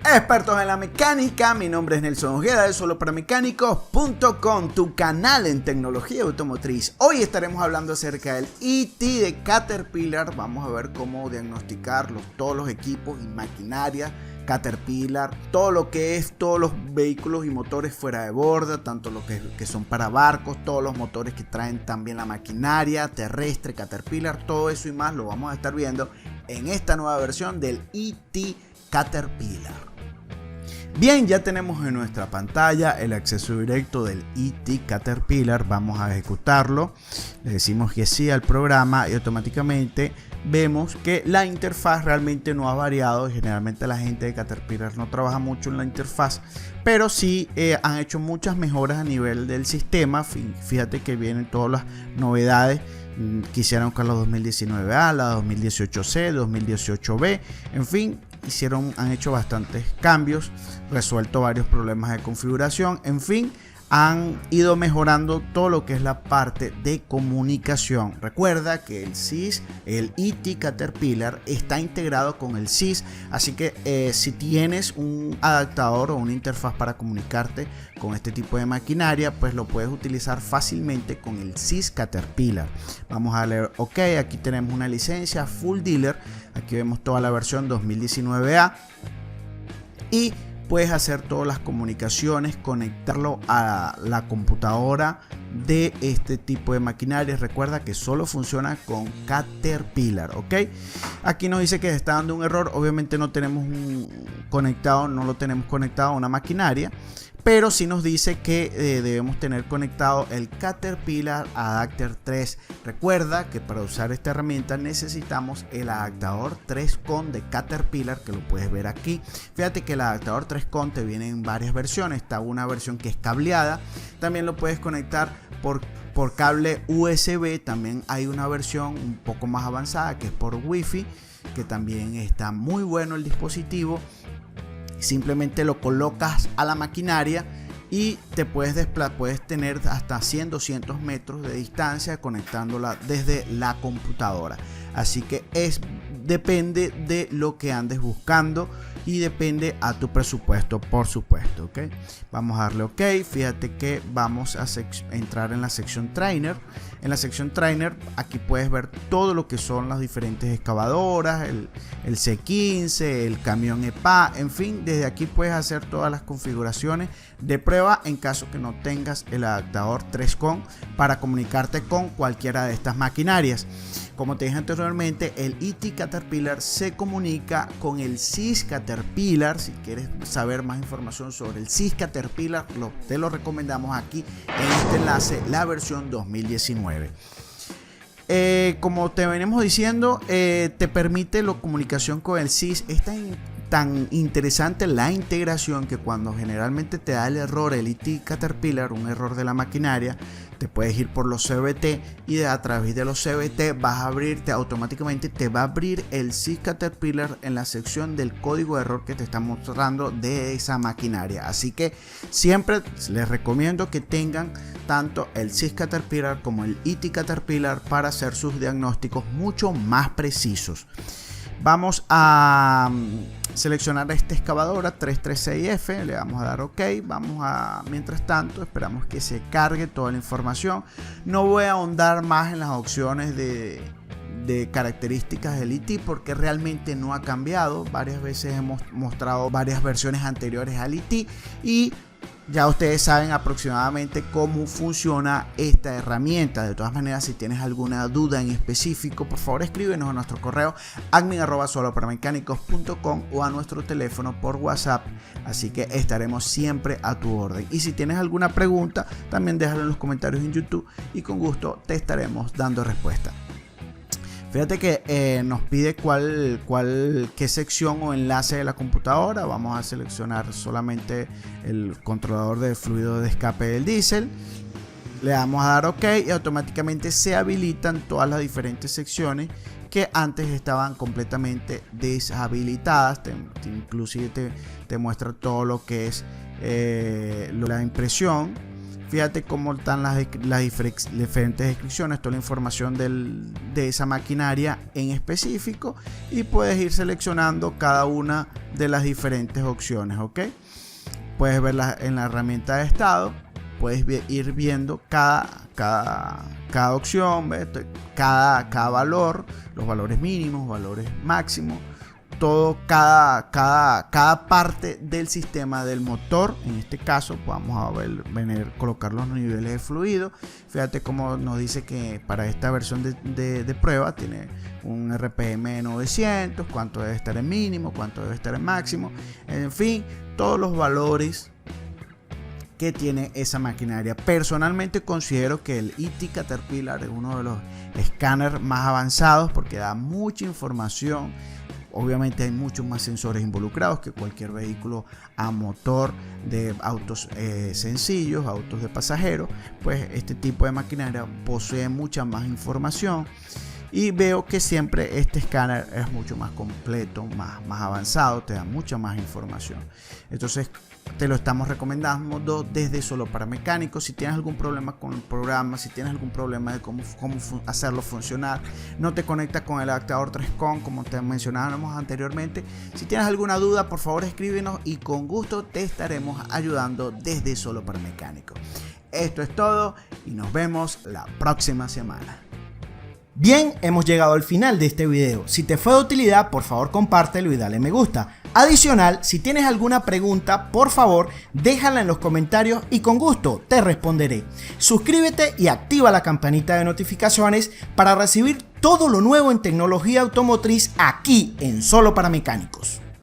Expertos en la mecánica, mi nombre es Nelson Ojeda de soloparamecánicos.com, tu canal en tecnología automotriz. Hoy estaremos hablando acerca del ET de Caterpillar. Vamos a ver cómo diagnosticar todos los equipos y maquinaria Caterpillar, todo lo que es todos los vehículos y motores fuera de borda, tanto los que son para barcos, todos los motores que traen también la maquinaria terrestre Caterpillar, todo eso y más lo vamos a estar viendo en esta nueva versión del ET Caterpillar. Bien, ya tenemos en nuestra pantalla el acceso directo del ET Caterpillar. Vamos a ejecutarlo, le decimos que sí al programa y automáticamente vemos que la interfaz realmente no ha variado. Generalmente la gente de Caterpillar no trabaja mucho en la interfaz, pero sí han hecho muchas mejoras a nivel del sistema. Fíjate que vienen todas las novedades que hicieron con la 2019A, la 2018C, 2018B, en fin. Han hecho bastantes cambios, resuelto varios problemas de configuración, en fin, han ido mejorando todo lo que es la parte de comunicación. Recuerda que el SIS, el ET Caterpillar, está integrado con el SIS, así que si tienes un adaptador o una interfaz para comunicarte con este tipo de maquinaria, pues lo puedes utilizar fácilmente con el SIS Caterpillar. Vamos a darle OK. Aquí tenemos una licencia Full Dealer. Aquí vemos toda la versión 2019A y puedes hacer todas las comunicaciones, conectarlo a la computadora de este tipo de maquinaria. Recuerda que solo funciona con Caterpillar, ¿ok? Aquí nos dice que está dando un error. Obviamente no lo tenemos conectado a una maquinaria, pero sí nos dice que debemos tener conectado el Caterpillar Adapter 3. Recuerda que para usar esta herramienta necesitamos el adaptador 3CON de Caterpillar, que lo puedes ver aquí. Fíjate que el adaptador 3CON te viene en varias versiones. Está una versión que es cableada. También lo puedes conectar por cable USB. También hay una versión un poco más avanzada que es por Wi-Fi, que también está muy bueno el dispositivo. Simplemente lo colocas a la maquinaria y te puedes tener hasta 100-200 metros de distancia conectándola desde la computadora. Así que depende de lo que andes buscando y depende a tu presupuesto, por supuesto, ¿ok? Vamos a darle OK. Fíjate que vamos a entrar en la sección Trainer. En la sección Trainer aquí puedes ver todo lo que son las diferentes excavadoras, el C15, el camión EPA, en fin, desde aquí puedes hacer todas las configuraciones de prueba en caso que no tengas el adaptador 3CON para comunicarte con cualquiera de estas maquinarias. Como te dije anteriormente, el ET Caterpillar se comunica con el SIS Caterpillar. Si quieres saber más información sobre el SIS Caterpillar, te lo recomendamos aquí en este enlace, la versión 2019. Como te venimos diciendo, te permite la comunicación con el SIS. Es tan interesante la integración que cuando generalmente te da el error el ET Caterpillar, un error de la maquinaria, te puedes ir por los CVT y a través de los CVT automáticamente te va a abrir el SIS Caterpillar en la sección del código de error que te está mostrando de esa maquinaria. Así que siempre les recomiendo que tengan tanto el SIS Caterpillar como el ET Caterpillar para hacer sus diagnósticos mucho más precisos. Vamos a seleccionar esta excavadora 336F, le vamos a dar OK. Mientras tanto esperamos que se cargue toda la información. No voy a ahondar más en las opciones de características del ET porque realmente no ha cambiado. Varias veces hemos mostrado varias versiones anteriores al ET y ya ustedes saben aproximadamente cómo funciona esta herramienta. De todas maneras, si tienes alguna duda en específico, por favor escríbenos a nuestro correo admin@soloparamecánicos.com o a nuestro teléfono por WhatsApp. Así que estaremos siempre a tu orden. Y si tienes alguna pregunta, también déjalo en los comentarios en YouTube y con gusto te estaremos dando respuesta. Fíjate que nos pide qué sección o enlace de la computadora. Vamos a seleccionar solamente el controlador de fluido de escape del diésel. Le damos a dar OK y automáticamente se habilitan todas las diferentes secciones que antes estaban completamente deshabilitadas. Inclusive te muestra todo lo que es la impresión. Fíjate cómo están las diferentes descripciones, toda la información de esa maquinaria en específico, y puedes ir seleccionando cada una de las diferentes opciones, ¿ok? Puedes verla en la herramienta de estado, puedes ir viendo cada opción, cada valor, los valores mínimos, valores máximos, todo, cada parte del sistema del motor. En este caso vamos a colocar los niveles de fluido. Fíjate cómo nos dice que para esta versión de prueba tiene un RPM de 900, cuánto debe estar en mínimo, cuánto debe estar en máximo, en fin, todos los valores que tiene esa maquinaria. Personalmente considero que el ET Caterpillar es uno de los escáneres más avanzados porque da mucha información. Obviamente hay muchos más sensores involucrados que cualquier vehículo a motor de autos sencillos, autos de pasajeros. Pues este tipo de maquinaria posee mucha más información, y veo que siempre este escáner es mucho más completo, más avanzado, te da mucha más información. Entonces te lo estamos recomendando desde Solo para Mecánicos. Si tienes algún problema con el programa, si tienes algún problema de cómo hacerlo funcionar, no te conecta con el adaptador 3CON como te mencionábamos anteriormente, si tienes alguna duda, por favor escríbenos y con gusto te estaremos ayudando desde Solo para Mecánicos. Esto es todo y nos vemos la próxima semana. Bien, hemos llegado al final de este video. Si te fue de utilidad, por favor compártelo y dale me gusta. Adicional, si tienes alguna pregunta, por favor déjala en los comentarios y con gusto te responderé. Suscríbete y activa la campanita de notificaciones para recibir todo lo nuevo en tecnología automotriz aquí en Solo para Mecánicos.